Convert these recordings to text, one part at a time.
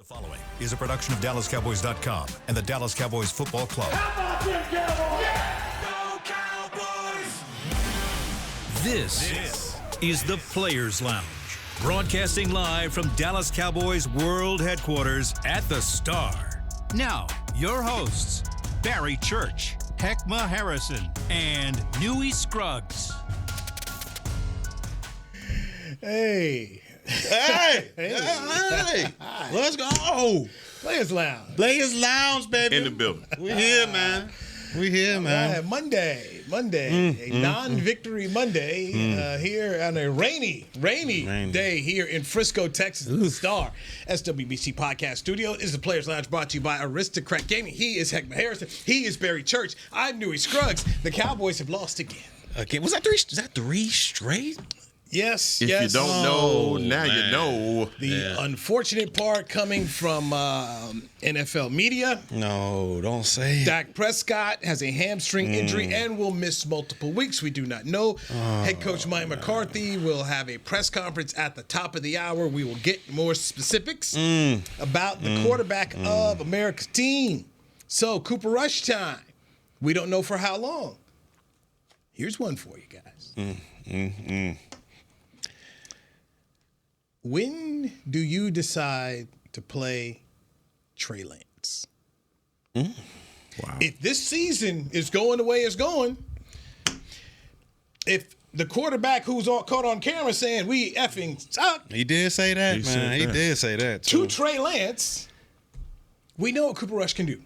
The following is a production of DallasCowboys.com and the Dallas Cowboys Football Club. How about them Cowboys? Yeah! Go Cowboys! This is the Players Lounge, broadcasting live from Dallas Cowboys World Headquarters at the Star. Now, your hosts, Barry Church, Hek'ma Harrison, and Newy Scruggs. Hey. Let's go. Players Lounge. Players Lounge, baby. In the building. We here, man. We here, man. Monday. A non-victory Monday here on a rainy day here in Frisco, Texas. The Star SWBC Podcast Studio. This is the Players Lounge brought to you by Aristocrat Gaming. He is Hek'ma Harrison. He is Barry Church. I'm Newy Scruggs. The Cowboys have lost again. Okay, was that three? Is that three straight? Yes. If you don't know, now man. you know. The unfortunate part coming from NFL media. No, don't say it. Dak Prescott has a hamstring injury and will miss multiple weeks. We do not know. Head coach Mike McCarthy will have a press conference at the top of the hour. We will get more specifics about the quarterback of America's team. So, Cooper Rush time. We don't know for how long. Here's one for you guys. When do you decide to play Trey Lance? Wow. If this season is going the way it's going, if the quarterback who's caught on camera saying we effing suck He did say that, He man. said He that. did say that, too. to Trey Lance, we know what Cooper Rush can do.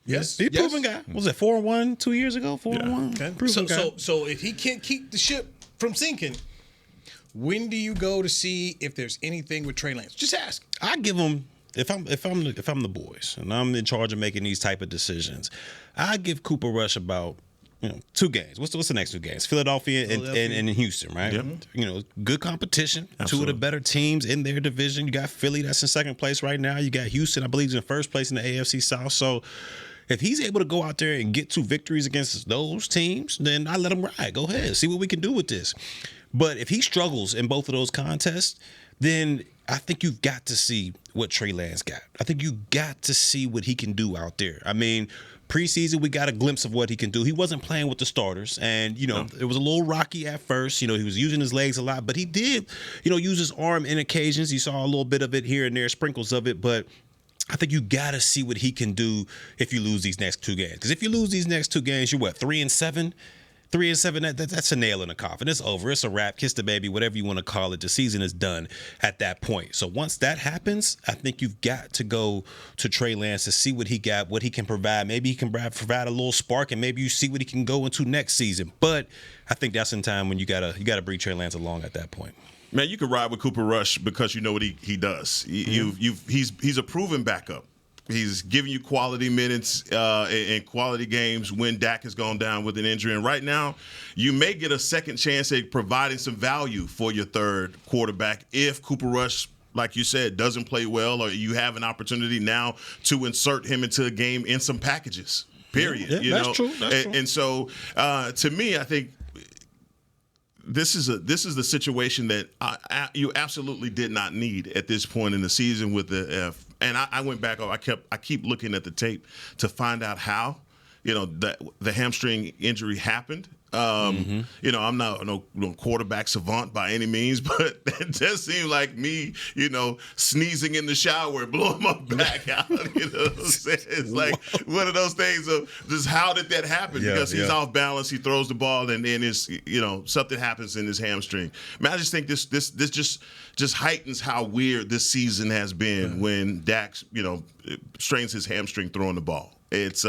Yes, He proven guy. Was it 4-1 2 years ago? 4-1? Okay. Proven guy. So if he can't keep the ship from sinking, when do you go to see if there's anything with Trey Lance? Just ask. I give him if I'm the boys and I'm in charge of making these type of decisions, I give Cooper Rush about 2 games. What's the next 2 games? Philadelphia and Houston, right? Yep. Good competition. Absolutely. 2 of the better teams in their division. You got Philly that's in second place right now. You got Houston, I believe, is in first place in the AFC South. So if he's able to go out there and get 2 victories against those teams, then I let him ride. Go ahead, see what we can do with this. But if he struggles in both of those contests, then I think you've got to see what Trey Lance got. I think you got to see what he can do out there. I mean, preseason, we got a glimpse of what he can do. He wasn't playing with the starters, and, it was a little rocky at first. He was using his legs a lot, but he did, use his arm in occasions. You saw a little bit of it here and there, sprinkles of it, but I think you got to see what he can do if you lose these next 2 games. Because if you lose these next 2 games, you're 3-7? 3-7, that's a nail in the coffin. It's over. It's a wrap. Kiss the baby, whatever you want to call it. The season is done at that point. So once that happens, I think you've got to go to Trey Lance to see what he got, what he can provide. Maybe he can provide a little spark, and maybe you see what he can go into next season. But I think that's in time when you gotta bring Trey Lance along at that point. Man, you can ride with Cooper Rush because you know what he does. He's a proven backup. He's giving you quality minutes and quality games when Dak has gone down with an injury. And right now, you may get a second chance at providing some value for your third quarterback if Cooper Rush, like you said, doesn't play well, or you have an opportunity now to insert him into a game in some packages, period. Yeah, that's true. That's true. And so, to me, I think this is the situation that you absolutely did not need at this point in the season with the and I went back over. I keep looking at the tape to find out how the hamstring injury happened. I'm not no quarterback savant by any means, but it does seem like me, sneezing in the shower and blowing my back out. What I'm saying? It's like one of those things of just how did that happen? Because he's off balance, he throws the ball, and then something happens in his hamstring. Man, I just think this just heightens how weird this season has been when Dak, strains his hamstring throwing the ball. It's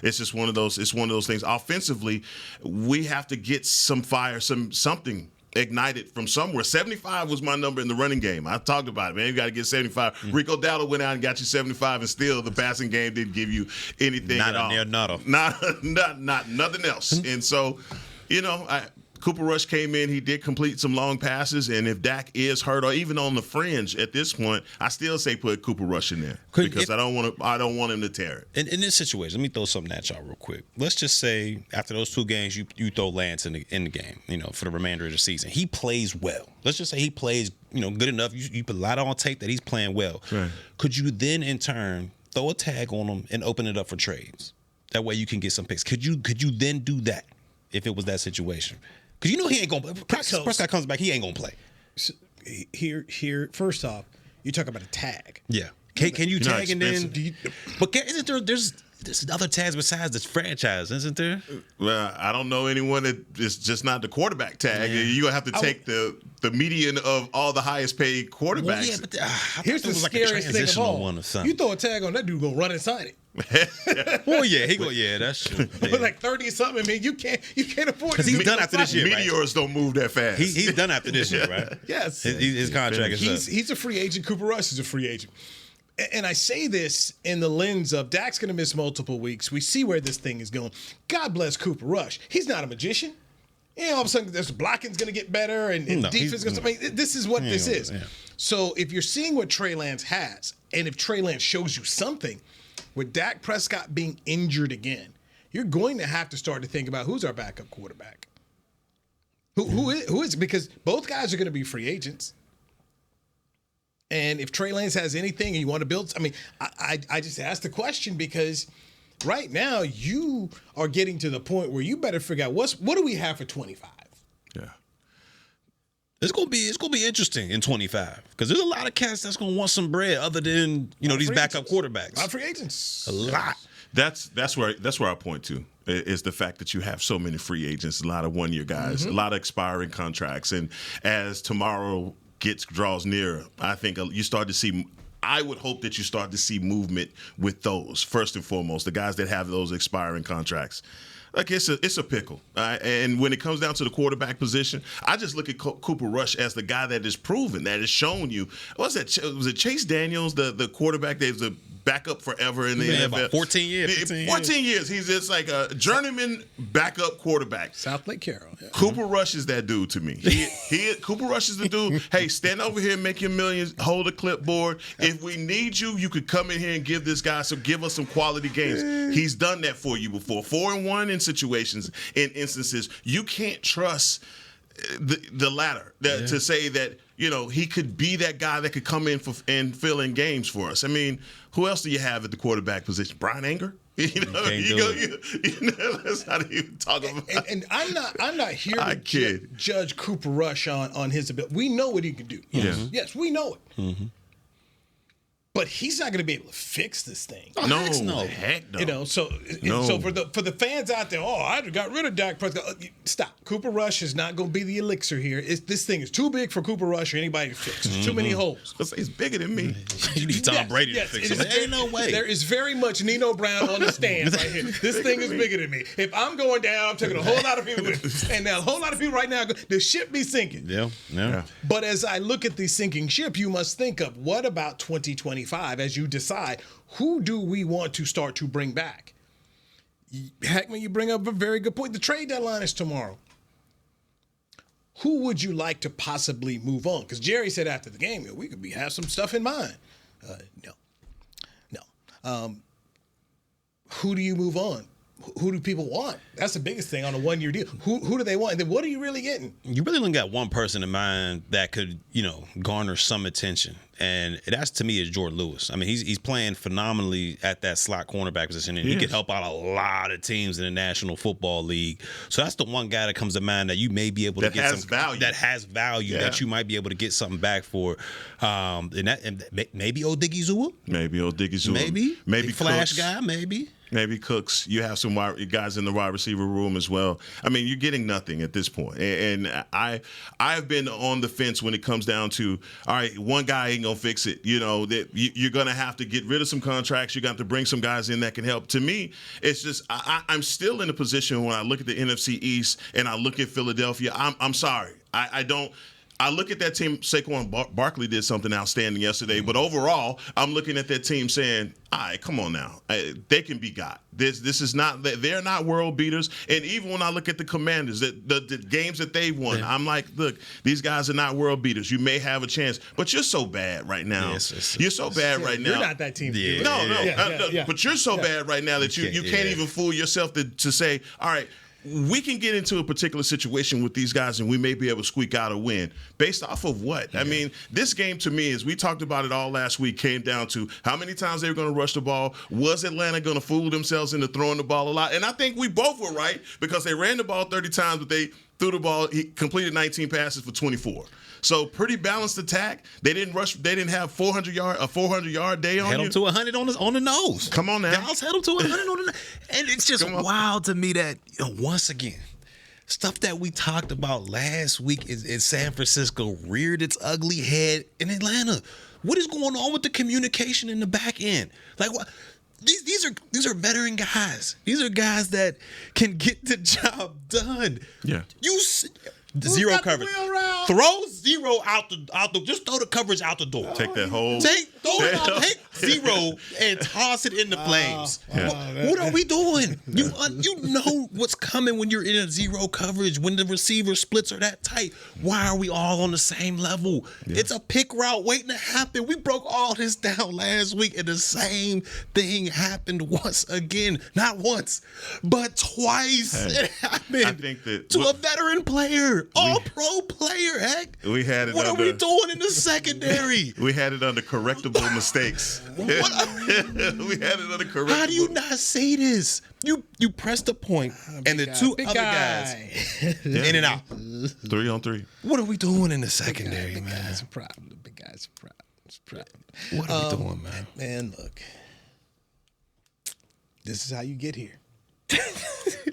just one of those. It's one of those things. Offensively, we have to get some fire, something ignited from somewhere. 75 was my number in the running game. I talked about it, man. You got to get 75. Rico Dowdle went out and got you 75, and still the passing game didn't give you anything at all. Not Not nothing else. And so, Cooper Rush came in. He did complete some long passes, and if Dak is hurt or even on the fringe at this point, I still say put Cooper Rush in there because I don't want him to tear it. In this situation, let me throw something at y'all real quick. Let's just say after those 2 games, you throw Lance in the game, for the remainder of the season. He plays well. Let's just say he plays, good enough. You put a lot on tape that he's playing well. Right. Could you then, in turn, throw a tag on him and open it up for trades? That way you can get some picks. Could you then do that if it was that situation? Because he ain't going to – Prescott comes back, he ain't going to play. So here, first off, you talk about a tag. Yeah. Can you tag and then – but isn't there's other tags besides this franchise, isn't there? Well, I don't know anyone that is just not the quarterback tag. Yeah. You're going to have to take the median of all the highest paid quarterbacks. Well, yeah, but here's the scariest thing of all. You throw a tag on that dude, going to run and sign it. Well, yeah, that's true. Yeah. Like 30 something, man. You can't afford because he's done after this year. Meteors don't move that fast. He's done after this year, right? Yes, his contract is up. He's a free agent. Cooper Rush is a free agent. And I say this in the lens of Dak's going to miss multiple weeks. We see where this thing is going. God bless Cooper Rush. He's not a magician. All of a sudden, this blocking's going to get better and defense is going to. This is what this is. Yeah. So if you're seeing what Trey Lance has, and if Trey Lance shows you something, with Dak Prescott being injured again, you're going to have to start to think about who's our backup quarterback. Who is it? Because both guys are going to be free agents. And if Trey Lance has anything and you want to build, I just asked the question because right now you are getting to the point where you better figure out what do we have for 25. Yeah. It's gonna be interesting in 25 because there's a lot of cats that's gonna want some bread other than these backup quarterbacks. A lot of free agents. A lot. That's where I point to is the fact that you have so many free agents, a lot of 1-year guys, a lot of expiring contracts, and as tomorrow draws nearer, I think you start to see. I would hope that you start to see movement with those first and foremost, the guys that have those expiring contracts. Like it's a pickle, and when it comes down to the quarterback position, I just look at Cooper Rush as the guy that is proven, that has shown you. Was it Chase Daniels, the quarterback that was a backup forever in the NFL? About 14 years. 14 years. He's just like a journeyman backup quarterback. South Lake Carroll. Yeah. Cooper Rush is that dude to me. Cooper Rush is the dude. Hey, stand over here, make your millions, hold a clipboard. If we need you, you could come in here and give this guy give us some quality games. He's done that for you before. 4-1 in situations, in instances, you can't trust the latter to say that he could be that guy that could come in and fill in games for us. I mean, who else do you have at the quarterback position? Brian Anger? Let's not even talk about. And I'm not here to judge Cooper Rush on his ability. We know what he can do. Yes, we know it. Mm-hmm. But he's not going to be able to fix this thing. Oh, no. Heck no. So for the fans out there, I got rid of Dak Prescott. Stop. Cooper Rush is not going to be the elixir here. This thing is too big for Cooper Rush or anybody to fix. There's too many holes. It's bigger than me. You need Tom Brady to fix it. There ain't no way. There is very much Nino Brown on the stand right here. This thing is bigger than me. If I'm going down, I'm taking a whole lot of people with me. And now a whole lot of people right now, the ship be sinking. Yeah. But as I look at the sinking ship, you must think of what about 2025 as you decide who do we want to start to bring back. Hek'ma, you bring up a very good point. The trade deadline is tomorrow. Who would you like to possibly move on? Because Jerry said after the game, we could have some stuff in mind. No. Who do you move on? Who do people want? That's the biggest thing on a 1-year deal. Who do they want? And then what are you really getting? You really only got one person in mind that could, garner some attention. And that's, to me, is Jordan Lewis. I mean, he's playing phenomenally at that slot cornerback position, and he could help out a lot of teams in the National Football League. So that's the one guy that comes to mind that you may be able to get some value. That has value that you might be able to get something back for. And maybe Odigizua. Maybe Flash Cooks. Guy. Maybe Cooks. You have some guys in the wide receiver room as well. I mean, you're getting nothing at this point. And I've been on the fence when it comes down to, all right, one guy ain't going to fix it. That you're going to have to get rid of some contracts. You're going to have to bring some guys in that can help. To me, it's just I'm still in a position when I look at the NFC East and I look at Philadelphia, I'm sorry. I don't. I look at that team. Saquon Barkley did something outstanding yesterday, but overall, I'm looking at that team saying, "All right, come on now, they can be got. This is not. They're not world beaters." And even when I look at the Commanders, the games that they won, I'm like, "Look, these guys are not world beaters. You may have a chance, but you're so bad right now. You're so bad right now. You're not that team. Yeah. No. But you're so bad right now that you can't even fool yourself to say, all right." We can get into a particular situation with these guys and we may be able to squeak out a win. Based off of what? I mean, this game to me, as we talked about it all last week, came down to how many times they were going to rush the ball. Was Atlanta going to fool themselves into throwing the ball a lot? And I think we both were right because they ran the ball 30 times, but they threw the ball. He completed 19 passes for 24. So pretty balanced attack. They didn't rush. They didn't have a 400-yard day on you. Had them to 100 on the nose. Come on now. Dallas had them to 100 on the nose. And it's just wild to me that, once again, stuff that we talked about last week in San Francisco reared its ugly head in Atlanta. What is going on with the communication in the back end? Like, what? These are veteran guys. These are guys that can get the job done. Yeah. Zero coverage. Throw zero out the. Just throw the coverage out the door. Take that whole. Take zero and toss it in the flames. What are we doing? You know what's coming when you're in a zero coverage, when the receiver splits are that tight. Why are we all on the same level? Yeah. It's a pick route waiting to happen. We broke all this down last week, and the same thing happened once again. Not once, but twice. It happened I think that to a veteran player, all-pro player. Heck, we had it. What are we doing in the secondary? We had it under correctable mistakes. We had it under correctable. How do you not see this? You press the point, and the two other guys in and out. 3-on-3. What are we doing in the secondary, man? It's a problem. The big guy's a problem. It's a problem. What are we doing, man? Man, look. This is how you get here.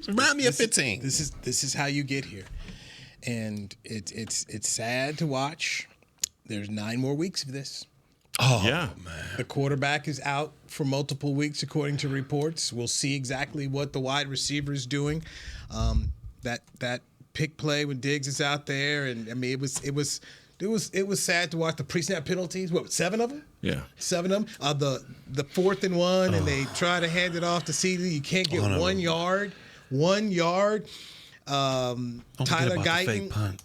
Remind me of 15. This is how you get here. And it's sad to watch. There's 9 more weeks of this. Oh, yeah. Man. The quarterback is out for multiple weeks, according to reports. We'll see exactly what the wide receiver is doing. That pick play when Diggs is out there, and I mean it was sad to watch the pre-snap penalties. What, 7 of them? Yeah, 7 of them. The 4th and 1, and they try to hand it off to CD. You can't get 1 yard. 1 yard. Tyler Guyton. The fake punt.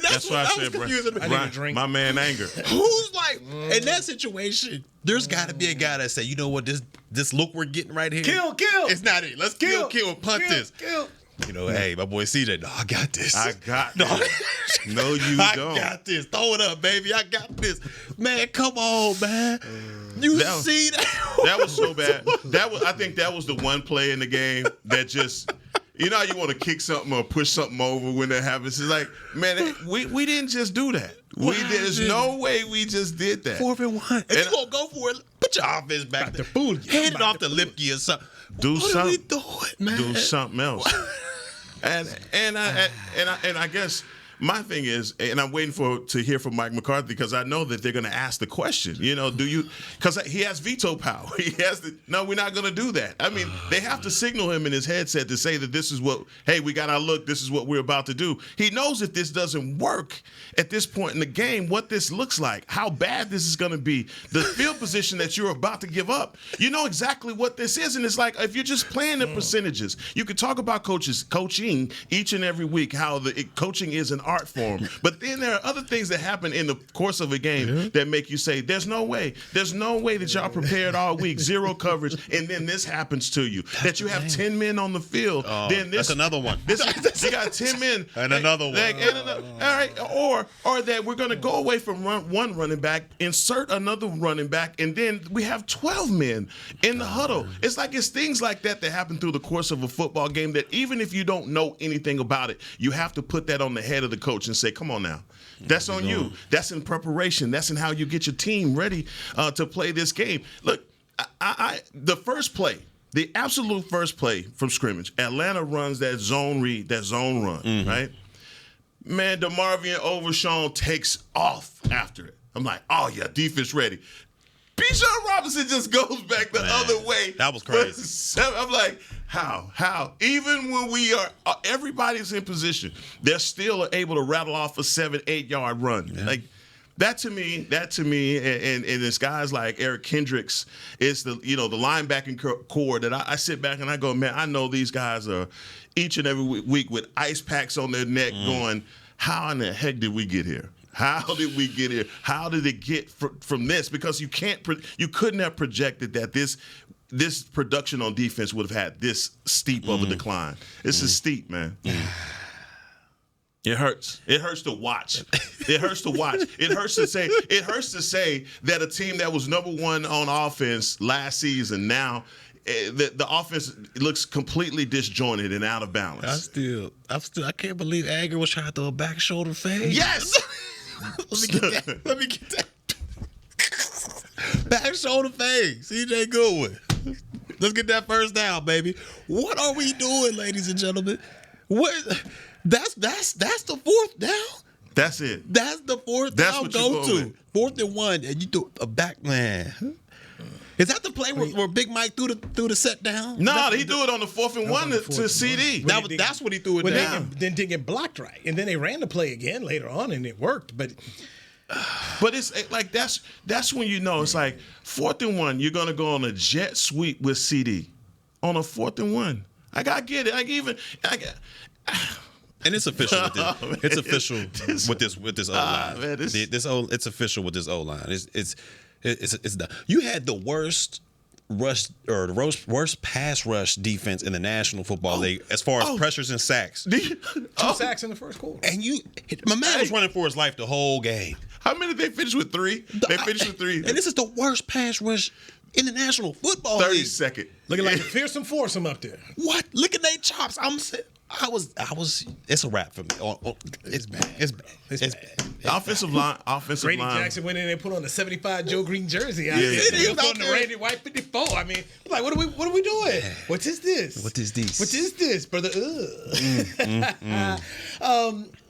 That's why I said, Brian, my man anger. Who's like in that situation? There's got to be a guy that say, you know what, this look we're getting right here. Kill. It's not it. Let's kill, punt this. Kill. You know, hey, my boy CJ, no, I got this. I got this. No, you don't. I got this. Throw it up, baby. I got this. Man, come on, man. You see that? That was so bad. I think that was the one play in the game that just. You know how you want to kick something or push something over when that happens? It's like, man, we didn't just do that. There's no way we just did that. 4th and 1. If you gonna go for it, put your offense back there. Hand it off to Lipke or something. What are we doing, man? Do something else. and I guess my thing is, and I'm waiting to hear from Mike McCarthy because I know that they're going to ask the question. You know, because he has veto power. No, we're not going to do that. I mean, they have to signal him in his headset to say that this is hey, we got our look. This is what we're about to do. He knows if this doesn't work at this point in the game, what this looks like, how bad this is going to be, the field position that you're about to give up. You know exactly what this is, and it's like if you're just playing the percentages, you could talk about coaching each and every week, how coaching is an art form. But then there are other things that happen in the course of a game that make you say, there's no way that y'all prepared all week, zero coverage, and then this happens to you. That you have 10 men on the field. Then that's another one. You got 10 men. And another one. All right. Or that we're going to go away from one running back, insert another running back, and then we have 12 men in the huddle. It's like it's things like that happen through the course of a football game that even if you don't know anything about it, you have to put that on the head of the coach and say, come on now. That's on you. That's in preparation. That's in how you get your team ready to play this game. Look, the first play, the absolute first play from scrimmage, Atlanta runs that zone read, that zone run, right? Man, DeMarvion Overshawn takes off after it. I'm like, oh, yeah, defense ready. Bijan Robinson just goes back the other way. That was crazy. I'm like, how? Even when we are, everybody's in position, they're still able to rattle off a 7-8 yard run. Yeah. Like that to me, and it's guys like Eric Kendricks, it's the linebacking core that I sit back and I go, man, I know these guys are each and every week with ice packs on their neck going, how in the heck did we get here? How did we get here? How did it get from this? Because you couldn't have projected that this production on defense would have had this steep of a decline. This is steep, man. It hurts. It hurts to watch. It hurts to watch. It hurts to say. It hurts to say that a team that was number one on offense last season now. The offense looks completely disjointed and out of balance. I can't believe Agger was trying to throw a back shoulder fade. Yes. Let me get that. Back shoulder fade. CJ Goodwin. Let's get that first down, baby. What are we doing, ladies and gentlemen? That's the fourth down. That's it. That's the fourth down go-to. 4th and 1, and you do a back man. Is that the play where Big Mike threw the set down? No, he threw it on the 4th and 1 to CD. That's what he threw it down. Then didn't get blocked right, and then they ran the play again later on, and it worked. But it's like that's when you know it's like 4th and 1. You're gonna go on a jet sweep with CD on a 4th and 1. I get it. And it's official. It's official with this O line. It's official with this O line. It's done. You had the worst rush or the worst pass rush defense in the National Football League as far as pressures and sacks. 2 sacks in the first quarter. And my man was running for his life the whole game. How many did they finish with? 3? They finished with 3. And this is the worst pass rush in the National Football League. 32nd. Looking like a fearsome foursome up there. What? Look at their chops. I was. It's a wrap for me. It's bad. It's bad. It's bad. Offensive line. Brady Jackson went in and put on the 75 Joe Green jersey. Yeah. He was on the Randy White 54. I mean, like, what are we doing? What is this? What is this? What is this, brother?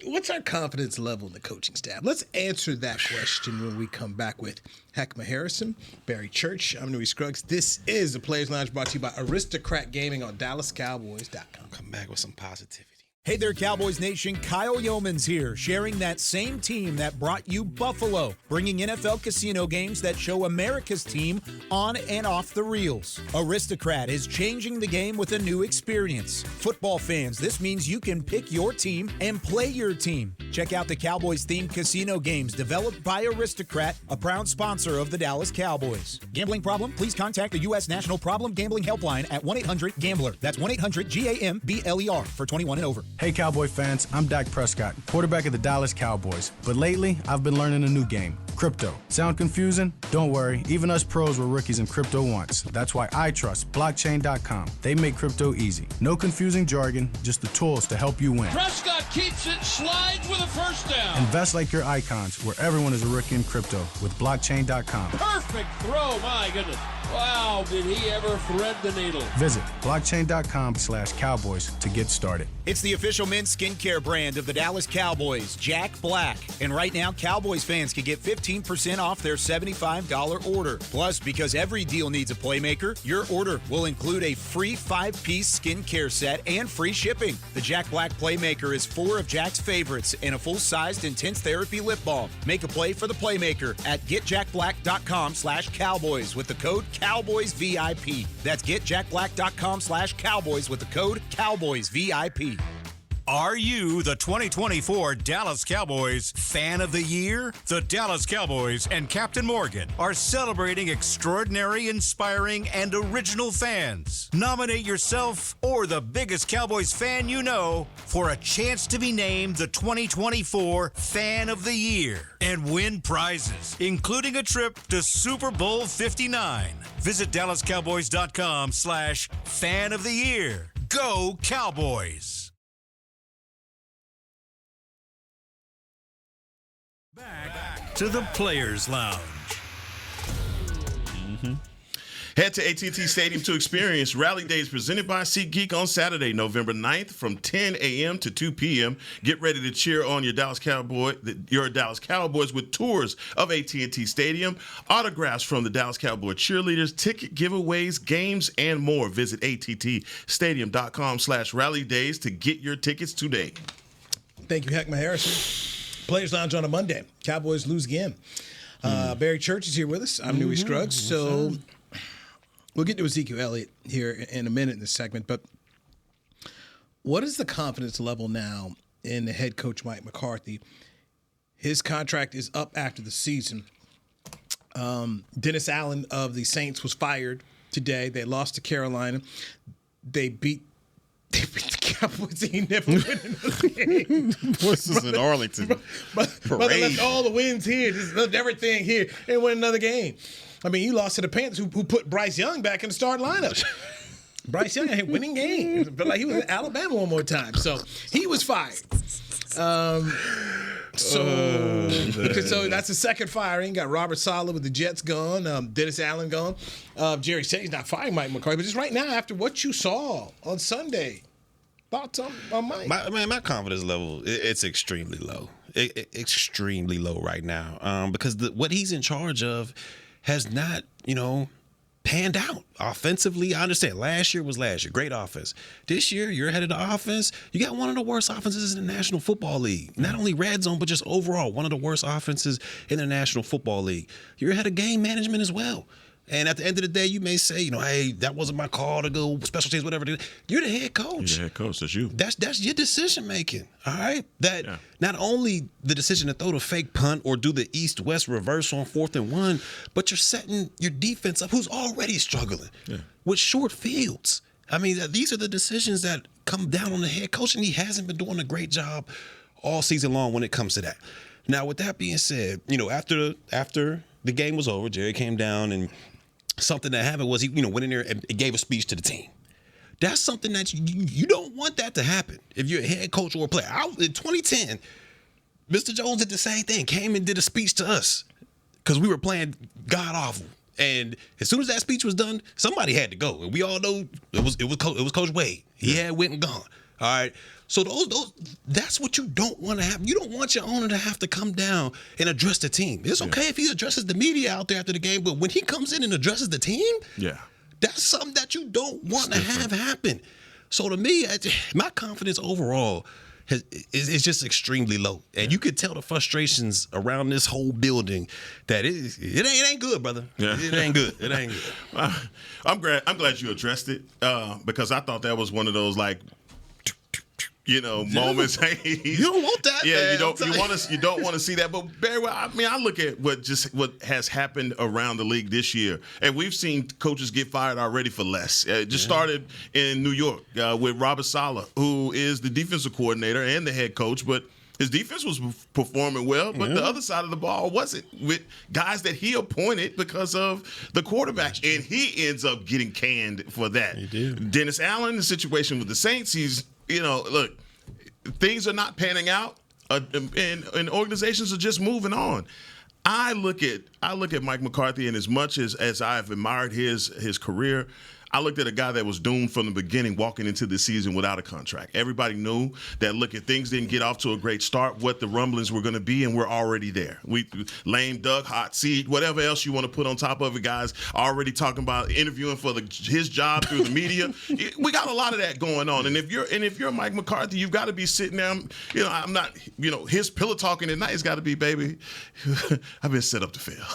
What's our confidence level in the coaching staff? Let's answer that question when we come back with Hek'ma Harrison, Barry Church. I'm Newy Scruggs. This is the Players Lounge brought to you by Aristocrat Gaming on DallasCowboys.com. Come back with some positivity. Hey there, Cowboys Nation. Kyle Yeomans here, sharing that same team that brought you Buffalo, bringing NFL casino games that show America's team on and off the reels. Aristocrat is changing the game with a new experience. Football fans, this means you can pick your team and play your team. Check out the Cowboys-themed casino games developed by Aristocrat, a proud sponsor of the Dallas Cowboys. Gambling problem? Please contact the U.S. National Problem Gambling Helpline at 1-800-GAMBLER. That's 1-800-GAMBLER for 21 and over. Hey Cowboy fans, I'm Dak Prescott, quarterback of the Dallas Cowboys. But lately, I've been learning a new game, crypto. Sound confusing? Don't worry, even us pros were rookies in crypto once. That's why I trust blockchain.com. They make crypto easy. No confusing jargon, just the tools to help you win. Prescott keeps it, slides with a first down. Invest like your icons, where everyone is a rookie in crypto with blockchain.com. Perfect throw, my goodness. Wow, did he ever thread the needle. Visit blockchain.com/Cowboys to get started. It's the official men's skincare brand of the Dallas Cowboys, Jack Black. And right now, Cowboys fans can get 15% off their $75 order. Plus, because every deal needs a playmaker, your order will include a free 5-piece skincare set and free shipping. The Jack Black Playmaker is 4 of Jack's favorites and a full-sized intense therapy lip balm. Make a play for the Playmaker at getjackblack.com/Cowboys with the code CowboysVIP. That's getjackblack.com/Cowboys with the code CowboysVIP. Are you the 2024 Dallas Cowboys Fan of the Year? The Dallas Cowboys and Captain Morgan are celebrating extraordinary, inspiring, and original fans. Nominate yourself or the biggest Cowboys fan you know for a chance to be named the 2024 Fan of the Year and win prizes, including a trip to Super Bowl 59. Visit DallasCowboys.com/Fan of the Year. Go Cowboys! Back to the Players Lounge. Head to AT&T Stadium to experience Rally Days presented by SeatGeek on Saturday, November 9th from 10 a.m. to 2 p.m. Get ready to cheer on your Dallas Cowboys with tours of AT&T Stadium, autographs from the Dallas Cowboys cheerleaders, ticket giveaways, games, and more. Visit attstadium.com/Rally Days to get your tickets today. Thank you, Hek'ma Harrison. Players Lounge on a Monday. Cowboys lose again. Barry Church is here with us. I'm Newy Scruggs. So we'll get to Ezekiel Elliott here in a minute in this segment. But what is the confidence level now in the head coach, Mike McCarthy? His contract is up after the season. Dennis Allen of the Saints was fired today. They lost to Carolina. They beat the Cowboys. He never win another game. This is in Arlington. Brother left all the wins here. Just left everything here and win another game. I mean, you lost to the Panthers, who put Bryce Young back in the starting lineup. Bryce Young had winning game. It felt like he was in Alabama one more time. So he was fired. So that's the second firing. Got Robert Saleh with the Jets gone. Dennis Allen gone. Jerry said he's not firing Mike McCarthy, but just right now, after what you saw on Sunday, thoughts on Mike? My confidence level, it's extremely low. Extremely low right now, because what he's in charge of has not, panned out offensively. I understand last year was last year, great offense. This year you're ahead of the offense. You got one of the worst offenses in the National Football League. Not only red zone, but just overall one of the worst offenses in the National Football League. You're ahead of game management as well. And at the end of the day, you may say, hey, that wasn't my call to go special teams, whatever. You're the head coach. You're the head coach. That's you. That's your decision making. All right. Not only the decision to throw the fake punt or do the east-west reverse on 4th and 1, but you're setting your defense up, who's already struggling with short fields. I mean, these are the decisions that come down on the head coach, and he hasn't been doing a great job all season long when it comes to that. Now, with that being said, after the game was over, Jerry came down and something that happened was he, went in there and gave a speech to the team. That's something that you don't want that to happen if you're a head coach or a player. In 2010, Mr. Jones did the same thing, came and did a speech to us because we were playing god-awful. And as soon as that speech was done, somebody had to go. And we all know it was Coach Wade. He had went and gone. All right. So that's what you don't want to happen. You don't want your owner to have to come down and address the team. It's okay if he addresses the media out there after the game, but when he comes in and addresses the team, that's something that you don't want to have happen. So to me, my confidence overall is just extremely low, and you could tell the frustrations around this whole building that it ain't good, brother. Yeah. It ain't good. It ain't good. I'm glad you addressed it because I thought that was one of those moments. You don't want that. Yeah, man, you don't want to see that. But very well, I look at what has happened around the league this year, and we've seen coaches get fired already for less. It just started in New York with Robert Saleh, who is the defensive coordinator and the head coach, but his defense was performing well, but the other side of the ball wasn't, with guys that he appointed because of the quarterback, and he ends up getting canned for that. He did. Dennis Allen, the situation with the Saints, he's look, things are not panning out, and organizations are just moving on. I look at Mike McCarthy, and as much as I've admired his career, I looked at a guy that was doomed from the beginning walking into the season without a contract. Everybody knew that, look, if things didn't get off to a great start, what the rumblings were going to be, and we're already there. We lame duck, hot seat, whatever else you want to put on top of it, guys, already talking about interviewing for his job through the media. We got a lot of that going on. And if you're Mike McCarthy, you've got to be sitting there, I'm not, his pillow talking at night has got to be, baby, I've been set up to fail.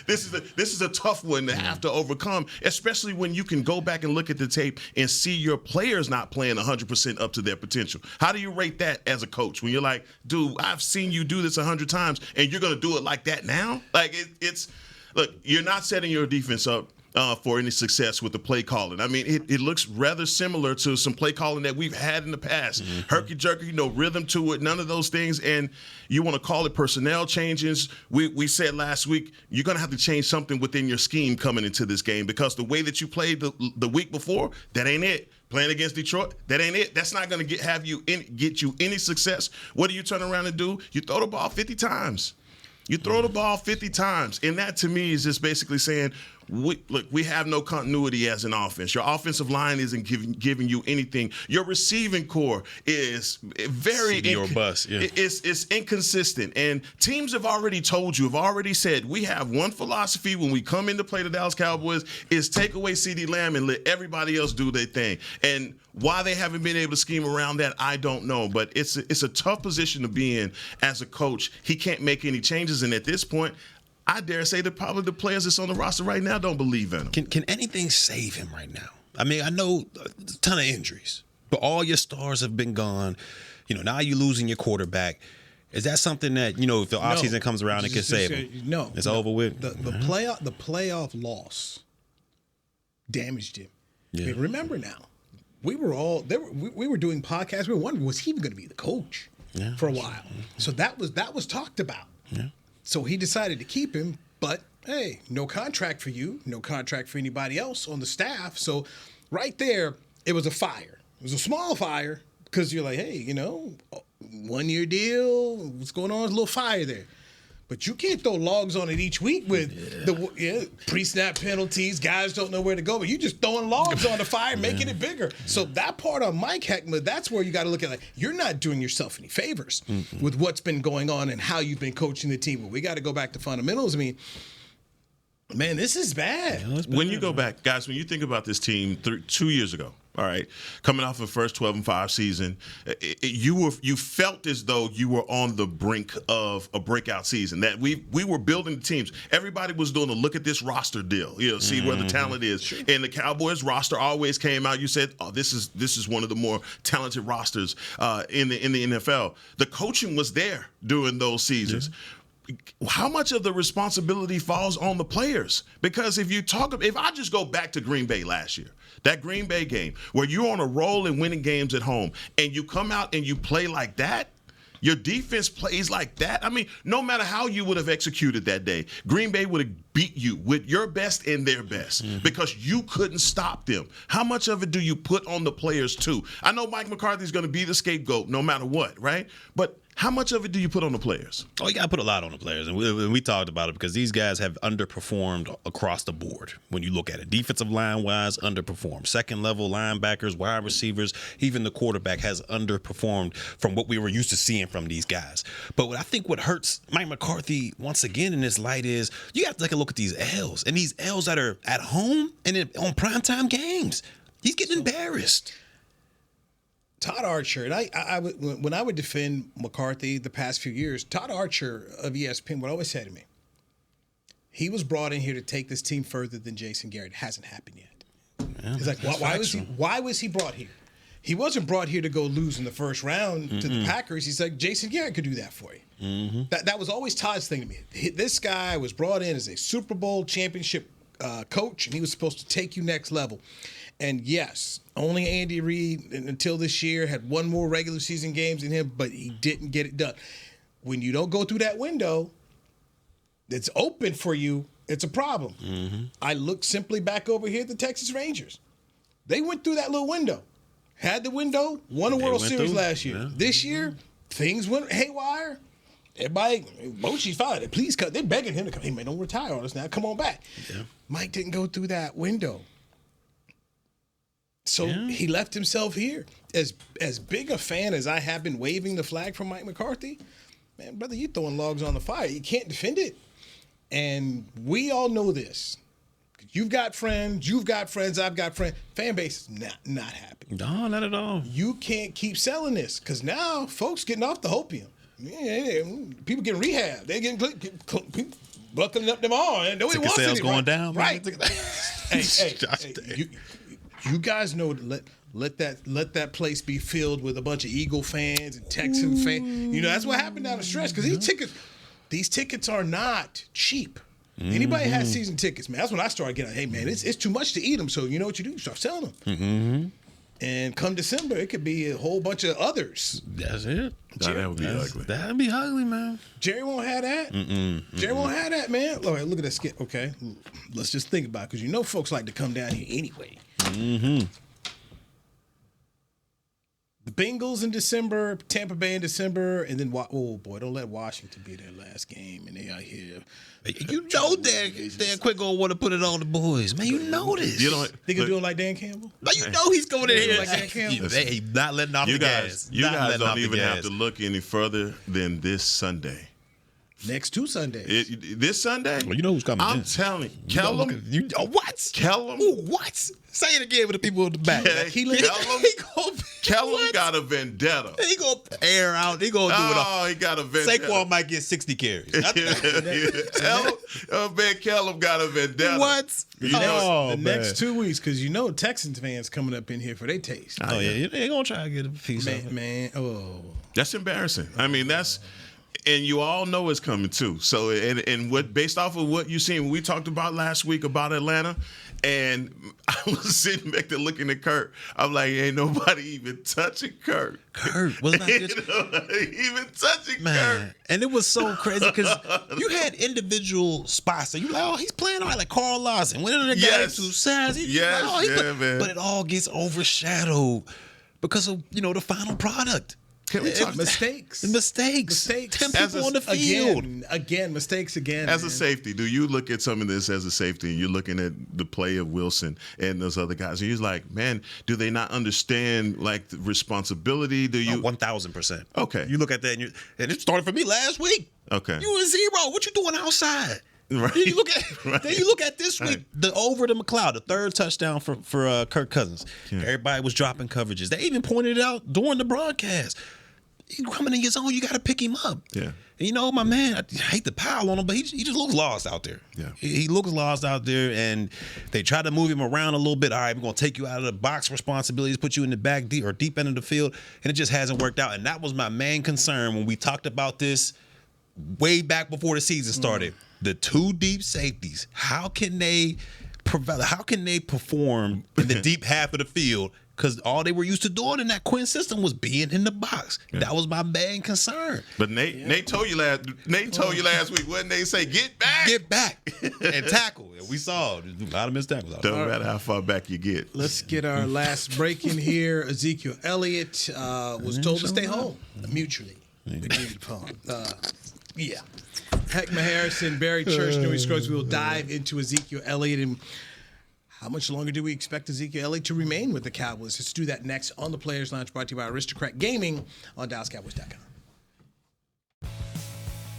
This is a tough one to have to overcome, especially when you can go back and look at the tape and see your players not playing 100% up to their potential. How do you rate that as a coach when you're like, dude, I've seen you do this 100 times and you're going to do it like that now? Like look, you're not setting your defense up for any success with the play calling. I mean, it looks rather similar to some play calling that we've had in the past. Herky-jerky, rhythm to it, none of those things. And you want to call it personnel changes. We said last week, you're going to have to change something within your scheme coming into this game because the way that you played the week before, that ain't it. Playing against Detroit, that ain't it. That's not going to get you any success. What do you turn around and do? You throw the ball 50 times. You throw the ball 50 times. And that, to me, is just basically saying, we have no continuity as an offense. Your offensive line isn't giving you anything. Your receiving core is very bust. Yeah. It's inconsistent. And teams have already told you, have already said, we have one philosophy when we come in to play the Dallas Cowboys is take away CeeDee Lamb and let everybody else do their thing. And why they haven't been able to scheme around that, I don't know. But it's a tough position to be in as a coach. He can't make any changes. And at this point, I dare say that probably the players that's on the roster right now don't believe in him. Can anything save him right now? I mean, I know a ton of injuries, but all your stars have been gone. Now you're losing your quarterback. Is that something that, if the offseason comes around, it can save him? No. It's over with? The playoff loss damaged him. Yeah. I mean, remember now, we were doing podcasts. We were wondering, was he even going to be the coach for a while? So that was talked about. Yeah. So he decided to keep him, but hey, no contract for you, no contract for anybody else on the staff. So right there, it was a fire. It was a small fire because you're like, hey, 1 year deal, what's going on? There's a little fire there. But you can't throw logs on it each week with the pre-snap penalties. Guys don't know where to go, but you just throwing logs on the fire, making it bigger. So that part on Mike Hek'ma, that's where you got to look at it. You're not doing yourself any favors with what's been going on and how you've been coaching the team. But we got to go back to fundamentals. I mean, man, this is bad. When you go back, guys, when you think about this team 2 years ago, all right, coming off the first 12-5 season, you felt as though you were on the brink of a breakout season. That we were building the teams. Everybody was doing a look at this roster deal, see where the talent is. Sure. And the Cowboys roster always came out. You said, "Oh, this is one of the more talented rosters in the NFL." The coaching was there during those seasons. How much of the responsibility falls on the players? Because if I just go back to Green Bay last year, that Green Bay game where you're on a roll and winning games at home and you come out and you play like that, your defense plays like that. I mean, no matter how you would have executed that day, Green Bay would have beat you with your best and their best because you couldn't stop them. How much of it do you put on the players too? I know Mike McCarthy is going to be the scapegoat no matter what, right? But how much of it do you put on the players? Oh, you got to put a lot on the players. And we talked about it because these guys have underperformed across the board. When you look at it, defensive line-wise, underperformed. Second-level linebackers, wide receivers, even the quarterback has underperformed from what we were used to seeing from these guys. But what hurts Mike McCarthy once again in this light is you have to take a look at these L's. And these L's that are at home and on primetime games. He's getting embarrassed. Todd Archer, and when I would defend McCarthy the past few years, Todd Archer of ESPN would always say to me, he was brought in here to take this team further than Jason Garrett. It hasn't happened yet. Yeah, he's like, why was he brought here? He wasn't brought here to go lose in the first round to the Packers. He's like, Jason Garrett could do that for you. That was always Todd's thing to me. This guy was brought in as a Super Bowl championship coach, and he was supposed to take you next level. And yes, only Andy Reid until this year had one more regular season games than him, but he didn't get it done. When you don't go through that window that's open for you, it's a problem. I look simply back over here at the Texas Rangers. They went through that little window, had the window, won a World Series last year. Yeah. This year, things went haywire. Everybody, Bochy's fine. Please cut. They're begging him to come. Hey, man, don't retire on us now. Come on back. Yeah. Mike didn't go through that window. So he left himself here. As big a fan as I have been waving the flag for Mike McCarthy, man, brother, you throwing logs on the fire. You can't defend it. And we all know this. You've got friends, I've got friends. Fan base is not happy. No, not at all. You can't keep selling this because now folks getting off the hopium. Yeah, people getting rehab. They getting people buckling up them all. And nobody wants sales it, going right? Down. Right. Hey, you guys know to let that place be filled with a bunch of Eagle fans and Texan fans. That's what happened down the stretch because these tickets are not cheap. Anybody has season tickets, man. That's when I started getting, hey, man, it's too much to eat them. So you know what you do? You start selling them. And come December, it could be a whole bunch of others. That's it. That would be ugly. That'd be ugly, man. Jerry won't have that. Jerry won't have that, man. All right, look at that skit. Okay, let's just think about it because folks like to come down here anyway. The Bengals in December, Tampa Bay in December, and then don't let Washington be their last game, and they out here. You know Dan Quick gonna want to put it on the boys, man. You know this. You know, They gonna do it like Dan Campbell? But you know he's going in here. Like Dan Campbell? Hey, not letting off the gas. You guys don't even have to look any further than this Sunday. Next 2 Sundays. This Sunday? Well, you know who's coming. I'm telling you. Kellum. What? Kellum. Ooh, what? Say it again with the people in the back. Kellum got a vendetta. He gonna air out. He gonna do it all. He got a vendetta. Saquon might get 60 carries. Kellum got a vendetta. What? The next 2 weeks, because you know Texans fans coming up in here for their taste. Oh yeah, they gonna try to get a piece of it. Man, That's embarrassing. I mean, and you all know it's coming too. So, and what based off of what you seen, we talked about last week about Atlanta, and I was sitting back there looking at Kurt. I'm like, ain't nobody even touching Kurt. Kurt was not just even touching Kurt. And it was so crazy because you had individual spots that you like, oh, he's playing all right, like Carl Lawson. When the guy to size, man. But it all gets overshadowed because of the final product. Can we talk mistakes? 10 people on the field. Again, mistakes again. As a safety, do you look at some of this as a safety and you're looking at the play of Wilson and those other guys and you're like, man, do they not understand like the responsibility? Do you 1,000%. Okay. You look at that and it started for me last week. Okay. You were 0. What you doing outside? Right. Then you look at this week, the over to McLeod, the 3rd touchdown for Kirk Cousins. Yeah. Everybody was dropping coverages. They even pointed it out during the broadcast. He's coming in his own. You got to pick him up. Yeah. And my man, I hate to pile on him, but he just looks lost out there. Yeah. He looks lost out there, and they try to move him around a little bit. All right, we're going to take you out of the box responsibilities, put you in the back deep end of the field, and it just hasn't worked out. And that was my main concern when we talked about this way back before the season started. The 2 deep safeties, how can they perform in the deep half of the field? Because all they were used to doing in that Quinn system was being in the box. Yeah. That was my main concern. But Nate told you last week, wouldn't they say, get back and tackle? We saw a lot of missed tackles. Don't matter how far back you get. Let's get our last break in here. Ezekiel Elliott was told to stay home, mutually agreed upon. Hek'ma Harrison, Barry Church, Newy Scruggs. We will dive into Ezekiel Elliott and how much longer do we expect Ezekiel Elliott to remain with the Cowboys? Let's do that next on the Players Lounge, brought to you by Aristocrat Gaming on DallasCowboys.com.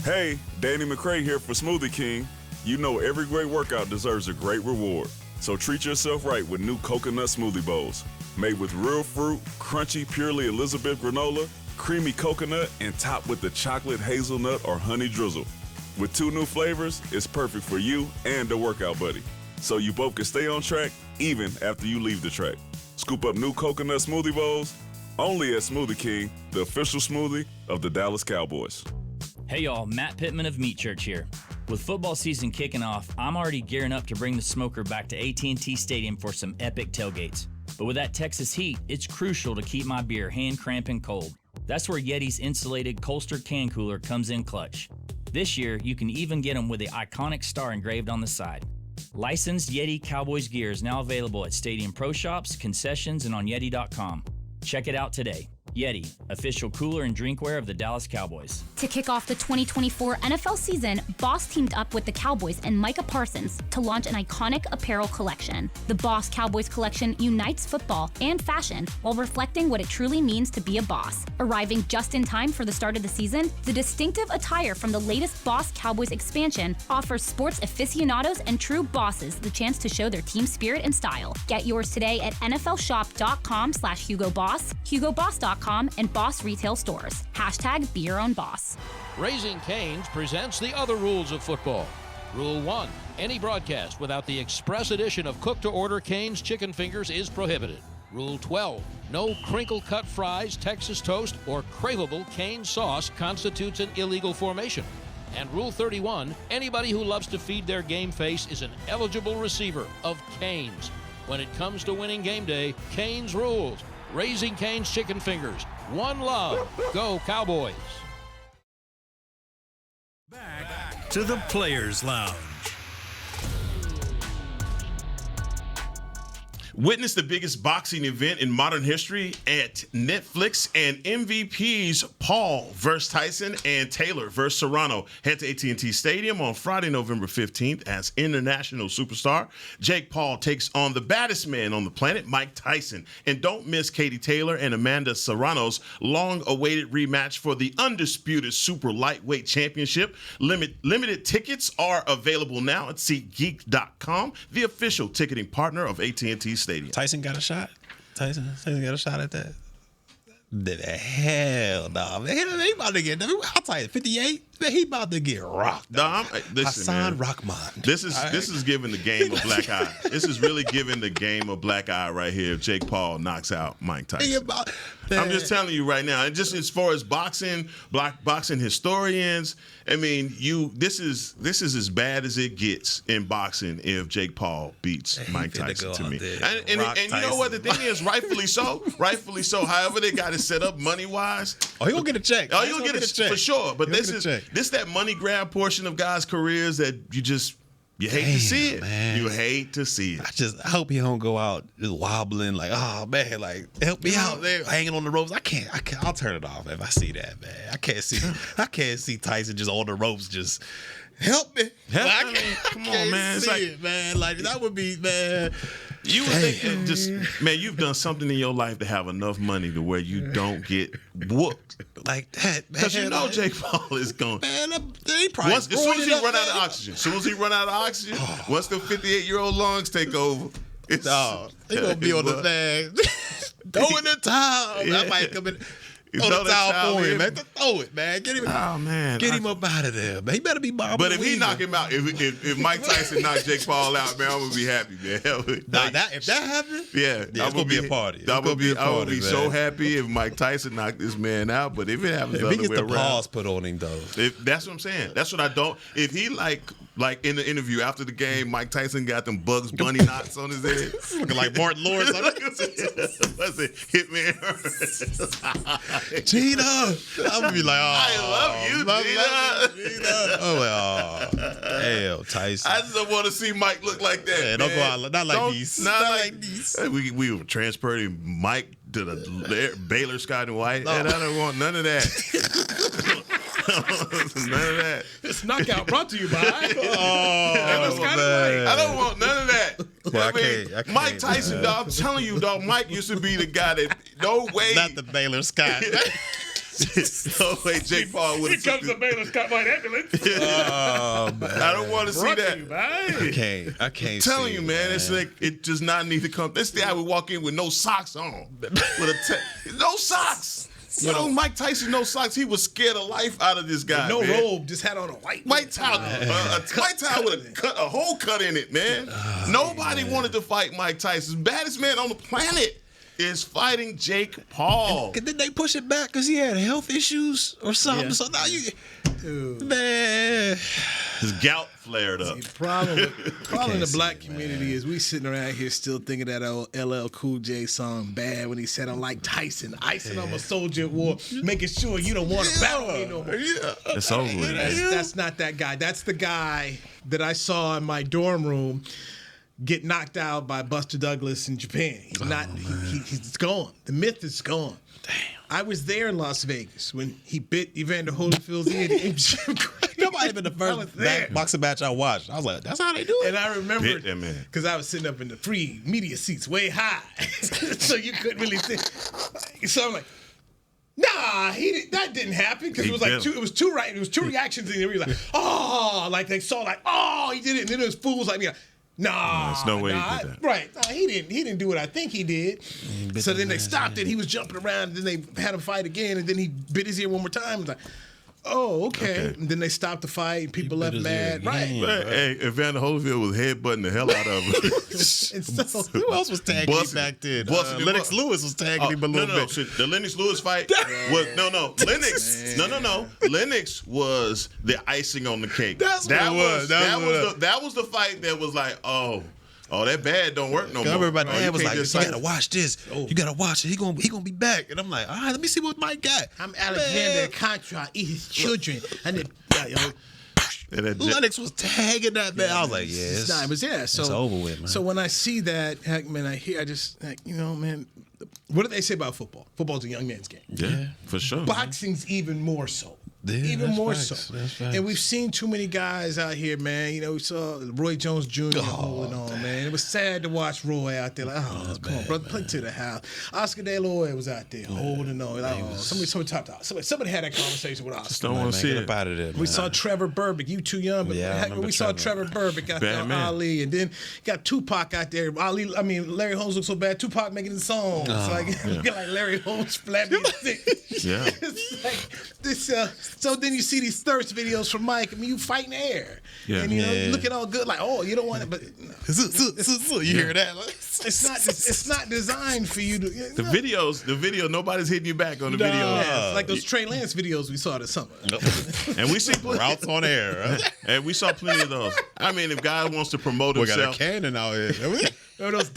Hey, Danny McCray here for Smoothie King. You know every great workout deserves a great reward. So treat yourself right with new coconut smoothie bowls. Made with real fruit, crunchy, purely Elizabeth granola, creamy coconut, and topped with the chocolate hazelnut or honey drizzle. With 2 new flavors, it's perfect for you and the workout buddy. So you both can stay on track even after you leave the track. Scoop up new coconut smoothie bowls only at Smoothie King, the official smoothie of the Dallas Cowboys. Hey y'all, Matt Pittman of Meat Church here. With football season kicking off, I'm already gearing up to bring the smoker back to AT&T Stadium for some epic tailgates. But with that Texas heat, it's crucial to keep my beer hand cramping cold. That's where Yeti's insulated Colster can cooler comes in clutch. This year, you can even get them with the iconic star engraved on the side. Licensed Yeti Cowboys gear is now available at Stadium Pro Shops, concessions, and on Yeti.com. Check it out today. Yeti, official cooler and drinkware of the Dallas Cowboys. To kick off the 2024 NFL season, Boss teamed up with the Cowboys and Micah Parsons to launch an iconic apparel collection. The Boss Cowboys collection unites football and fashion while reflecting what it truly means to be a boss. Arriving just in time for the start of the season, the distinctive attire from the latest Boss Cowboys expansion offers sports aficionados and true bosses the chance to show their team spirit and style. Get yours today at nflshop.com/HugoBoss, HugoBoss.com, and Boss retail stores. # be your own boss. Raising Cane's presents the other rules of football. Rule 1, any broadcast without the express edition of cook-to-order Cane's chicken fingers is prohibited. Rule 12, no crinkle-cut fries, Texas toast, or craveable Cane sauce constitutes an illegal formation. And Rule 31, anybody who loves to feed their game face is an eligible receiver of Cane's. When it comes to winning game day, Cane's rules. Raising Cane's chicken fingers. One love. Go Cowboys. Back to the Players Lounge. Witness the biggest boxing event in modern history at Netflix and MVPs Paul versus Tyson and Taylor versus Serrano. Head to AT&T Stadium on Friday, November 15th as international superstar Jake Paul takes on the baddest man on the planet, Mike Tyson. And don't miss Katie Taylor and Amanda Serrano's long-awaited rematch for the undisputed super lightweight championship. Limited tickets are available now at SeatGeek.com, the official ticketing partner of AT&T Stadium. Tyson got a shot. Tyson got a shot at that. Hell no, man. He about to get. I'll tell you, 58. Man, he about to get rocked. No, listen, Hassan man. Rahman. This is giving the game a black eye. This is really giving the game a black eye right here. If Jake Paul knocks out Mike Tyson. I'm just telling you right now. And just as far as boxing historians, I mean, this is as bad as it gets in boxing if Jake Paul beats Mike Tyson to me. And you know what the thing is, rightfully so. Rightfully so. However they got it set up money wise. Oh, he gonna get a check. Oh, he'll get a check for sure. But this that money grab portion of guys' careers that you hate to see it. Man. You hate to see it. I hope he don't go out just wobbling like, oh man, like help me out there, hanging on the ropes. I can't. I'll turn it off if I see that, man. I can't see Tyson just on the ropes just help me. Come on, man. It's like it, man. Like that would be, man. You would think man, you've done something in your life to have enough money to where you don't get whooped like that, man. Because you know Jake Paul is going. Man, he probably as soon as he run out of oxygen, once the 58-year-old lungs take over, he gonna be on the thing. Throw in the towel. I might come in. Throw the towel for him, man. Throw it, man. Get him. Oh man, get him up out of there, man. He better be bobbing. But if he knock him out, if Mike Tyson knock Jake Paul out, man, I'm gonna be happy, man. If that happens, it's gonna be a party. I would be so happy if Mike Tyson knocked this man out. But if it happens, if he gets the pause put on him though, that's what I'm saying. That's what I don't. If he like in the interview after the game, Mike Tyson got them Bugs Bunny knots on his head, looking like Martin Lawrence. That's it, Hitman. Gina, I'm gonna be like, oh, I love you, Gina. Oh, hell, Tyson. I just don't want to see Mike look like that. Yeah, don't go out, not like these. Not like these. We were transporting Mike to the Baylor Scott and White, and I don't want none of that. None of that. This knockout brought to you by I don't want none of that. Well, I can't, Mike Tyson, dog, I'm telling you, dog, Mike used to be the guy that no way. Not the Baylor Scott. No way Jake Paul would have. Here comes the Baylor Scott White ambulance. Oh, man. I don't want to see that. I can't. I'm telling you, man, it's like it does not need to come. This guy would walk in with no socks on. No socks. Mike Tyson, no socks. He was scared of life out of this guy. No man. robe, just had on a white towel. White towel with a whole cut in it, man. Nobody wanted to fight Mike Tyson. Baddest man on the planet is fighting Jake Paul. And then they push it back because he had health issues or something. Yeah. So now man, his gout flared up. The problem in the black community is we sitting around here still thinking that old LL Cool J song bad when he said, I'm like Tyson, icing on my soldier at war, making sure you don't want to battle me no more. Yeah. It's over with. That's not that guy. That's the guy that I saw in my dorm room get knocked out by Buster Douglas in Japan. He's gone. The myth is gone. Damn. I was there in Las Vegas when he bit Evander Holyfield's ear. That might have been the first boxing match I watched. I was like, that's how they do it. And I remember because I was sitting up in the free media seats way high, so you couldn't really see. So I'm like, nah, that didn't happen because it was like two reactions, and he was like, oh, like they saw like, oh, he did it, and then there was fools like me. Nah, there's no way he did that. Right. Nah, he didn't do what I think he did. So then they stopped it. He was jumping around. And then they had him fight again. And then he bit his ear one more time. Like, oh, okay. And then they stopped the fight. And people left mad. Right. But, hey, Evander Holyfield was headbutting the hell out of him. And so, who else was tagging him back then? Lennox Lewis was tagging him a little bit. The Lennox Lewis fight was Lennox. No. Lennox was the icing on the cake. That was the fight that was like, oh, that bad don't work no more. Everybody was like, you gotta watch this. You gotta watch it. He gonna be back. And I'm like, all right, let me see what Mike got. I'm Alexander Contra. Eat his children. And then Lennox was tagging that man. I was like, So it's over with, man. So when I see that, Hek'ma, I just, man, what do they say about football? Football's a young man's game. Yeah, for sure. Boxing's even more so. Yeah, even more facts. so. That's facts. And we've seen too many guys out here, man. We saw Roy Jones Jr. holding on, man. It was sad to watch Roy out there. Like, come on, brother, play to the house. Oscar De La Hoya was out there holding on. Like, somebody had that conversation with Oscar. Just don't want to see it. Out of there, We saw Trevor Burbick. You too young, but we saw Trevor Burbick out there, Ali, and then got Tupac out there. Larry Holmes looked so bad. Tupac making the song. It's like Larry Holmes flapping his stick. Yeah. It's like this. So then you see these thirst videos from Mike. You fighting air, and looking all good. Like, you don't want it, but you hear that? It's not designed for you to. The video, nobody's hitting you back on the video. Yeah, like those Trey Lance videos we saw this summer. And we see routes on air, right? And we saw plenty of those. I mean, if God wants to promote himself, we got a cannon out here. Remember those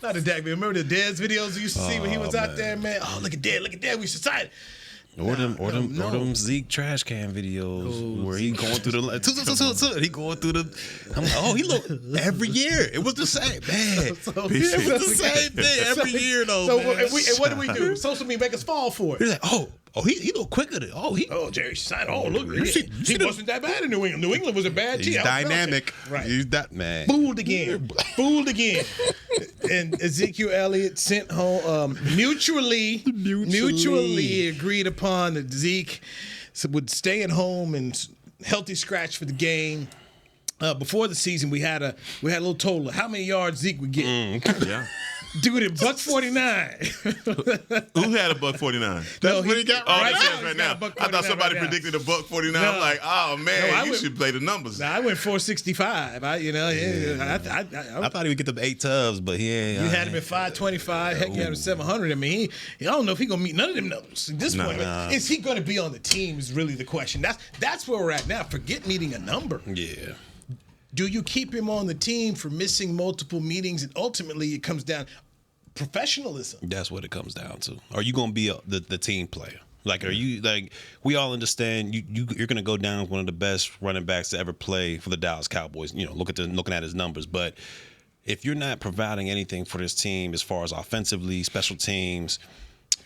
not the Dak, remember the Dez videos you used to see when he was out there, man? Oh, look at Dad, we should sign it. Or them Zeke trash can videos where he going through he going through the. I'm like, he look every year. It was the same, man. It was the same thing every year though. So man. and what do we do? Social media make us fall for it. He's like, he look quicker than Jerry signed. Look, he wasn't that bad in New England. New England was a bad team. He's dynamic, right? He's that man. Fooled again. And Ezekiel Elliott sent home mutually agreed upon that Zeke would stay at home and healthy scratch for the game. Before the season, we had a little total of how many yards Zeke would get. Yeah. Dude, at $149. Who had a $149? That's what he got right now. I thought somebody predicted a $149. I'm like, oh man, you should play the numbers. I went 465. I thought he would get them 8 tubs, but he ain't. You had him at 525. Heck, you had him at 700. I mean, I don't know if he's gonna meet none of them numbers at this point. Is he gonna be on the team? Is really the question. That's where we're at now. Forget meeting a number. Yeah. Do you keep him on the team for missing multiple meetings? And ultimately, it comes down professionalism. That's what it comes down to. Are you going to be the team player? Like, are you like? We all understand you're going to go down as one of the best running backs to ever play for the Dallas Cowboys. Looking at his numbers, but if you're not providing anything for this team as far as offensively, special teams,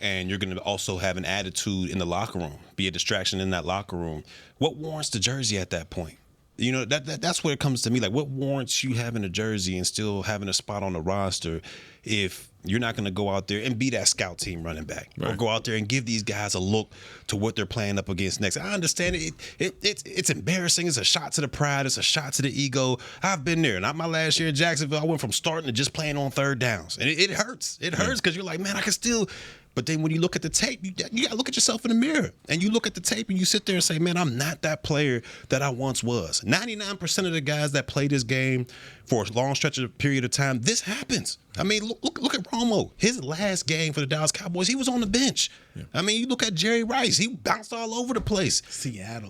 and you're going to also have an attitude in the locker room, be a distraction in that locker room, what warrants the jersey at that point? That's where it comes to me. Like, what warrants you having a jersey and still having a spot on the roster if you're not going to go out there and be that scout team running back, right, or go out there and give these guys a look to what they're playing up against next? I understand it's embarrassing. It's a shot to the pride. It's a shot to the ego. I've been there. Not my last year in Jacksonville. I went from starting to just playing on third downs, and it hurts. It hurts because you're like, man, I can still. But then when you look at the tape, you got to look at yourself in the mirror. And you look at the tape and you sit there and say, man, I'm not that player that I once was. 99% of the guys that play this game for a long stretch of period of time, this happens. I mean, look at Romo. His last game for the Dallas Cowboys, he was on the bench. Yeah. I mean, you look at Jerry Rice. He bounced all over the place. Seattle,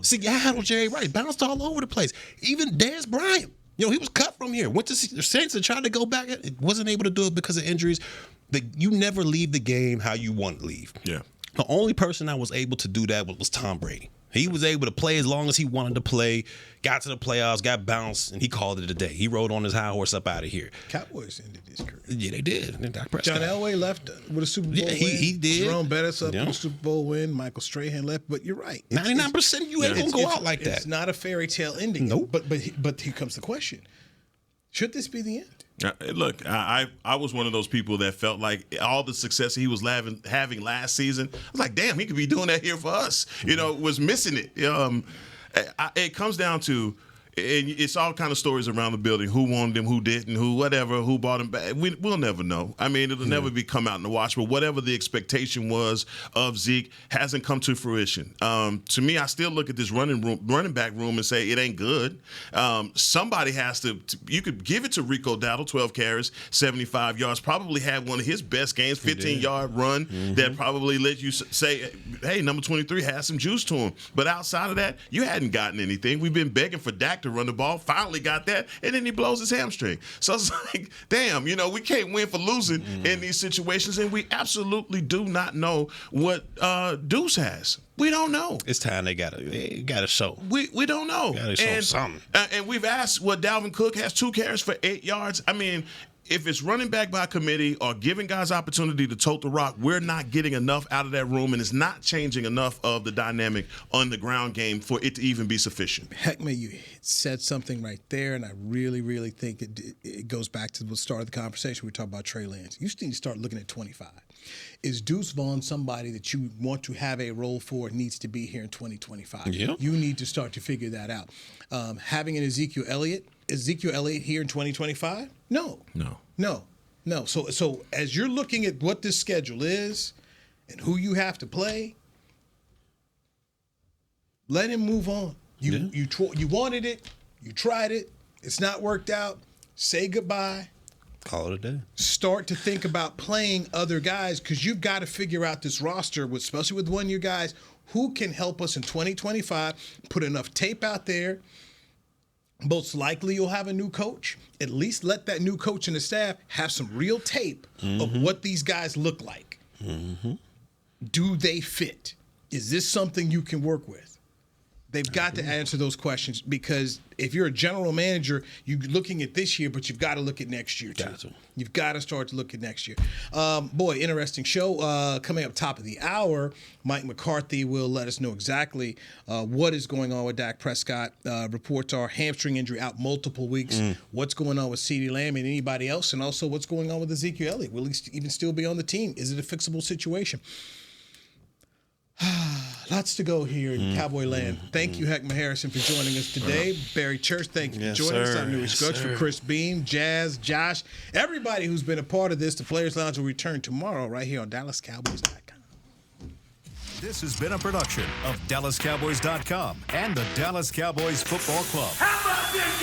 Jerry Rice bounced all over the place. Even Dez Bryant. He was cut from here. Went to the Saints and tried to go back. It wasn't able to do it because of injuries. You never leave the game how you want to leave. Yeah. The only person that was able to do that was Tom Brady. He was able to play as long as he wanted to play, got to the playoffs, got bounced, and he called it a day. He rode on his high horse up out of here. Cowboys ended his career. Yeah, they did. John Elway left with a Super Bowl win. He did. Jerome Bettis up with a Super Bowl win. Michael Strahan left. But you're right. 99% you ain't going to go out like that. It's not a fairy tale ending. Nope. But here comes the question. Should this be the end? Look, I was one of those people that felt like all the success he was having last season, I was like, damn, he could be doing that here for us. Was missing it. It comes down to, and it's all kind of stories around the building. Who wanted him, who didn't, who bought him back. We'll never know. I mean, it'll never come out in the wash. But whatever the expectation was of Zeke hasn't come to fruition. To me, I still look at this running back room and say it ain't good. Somebody has to. You could give it to Rico Dowdle, 12 carries, 75 yards. Probably had one of his best games, 15-yard run that probably let you say, hey, number 23 has some juice to him. But outside of that, you hadn't gotten anything. We've been begging for Dak to to run the ball. Finally got that, and then he blows his hamstring. So it's like, damn, we can't win for losing in these situations, and we absolutely do not know what Deuce has. We don't know. It's time they gotta show. We don't know. Gotta show something. And we've asked what Dalvin Cook has 2 carries for 8 yards. I mean, if it's running back by committee or giving guys opportunity to tote the rock, we're not getting enough out of that room, and it's not changing enough of the dynamic on the ground game for it to even be sufficient. Hek'ma, you said something right there, and I really, really think it goes back to the start of the conversation. We talked about Trey Lance. You need to start looking at 25. Is Deuce Vaughn somebody that you want to have a role for, needs to be here in 2025? Yeah. You need to start to figure that out. Having an Ezekiel Elliott here in 2025? No. So as you're looking at what this schedule is and who you have to play, let him move on. You wanted it, you tried it, it's not worked out. Say goodbye. Call it a day. Start to think about playing other guys, because you've got to figure out this roster, especially with one-year guys, who can help us in 2025, put enough tape out there. Most likely you'll have a new coach. At least let that new coach and the staff have some real tape of what these guys look like. Do they fit? Is this something you can work with? They've got to answer those questions, because if you're a general manager, you're looking at this year, but you've got to look at next year, too. Gotcha. You've got to start to look at next year. Boy, interesting show. Coming up top of the hour, Mike McCarthy will let us know exactly what is going on with Dak Prescott. Reports are hamstring injury out multiple weeks. What's going on with CeeDee Lamb and anybody else? And also what's going on with Ezekiel Elliott? Will he even still be on the team? Is it a fixable situation? Lots to go here in Cowboy Land. Thank you, Hek'ma Harrison, for joining us today. Barry Church, thank you for joining us. I'm Newy Scruggs for Chris Beam, Jazz, Josh, everybody who's been a part of this. The Players Lounge will return tomorrow right here on DallasCowboys.com. This has been a production of DallasCowboys.com and the Dallas Cowboys Football Club. How about this,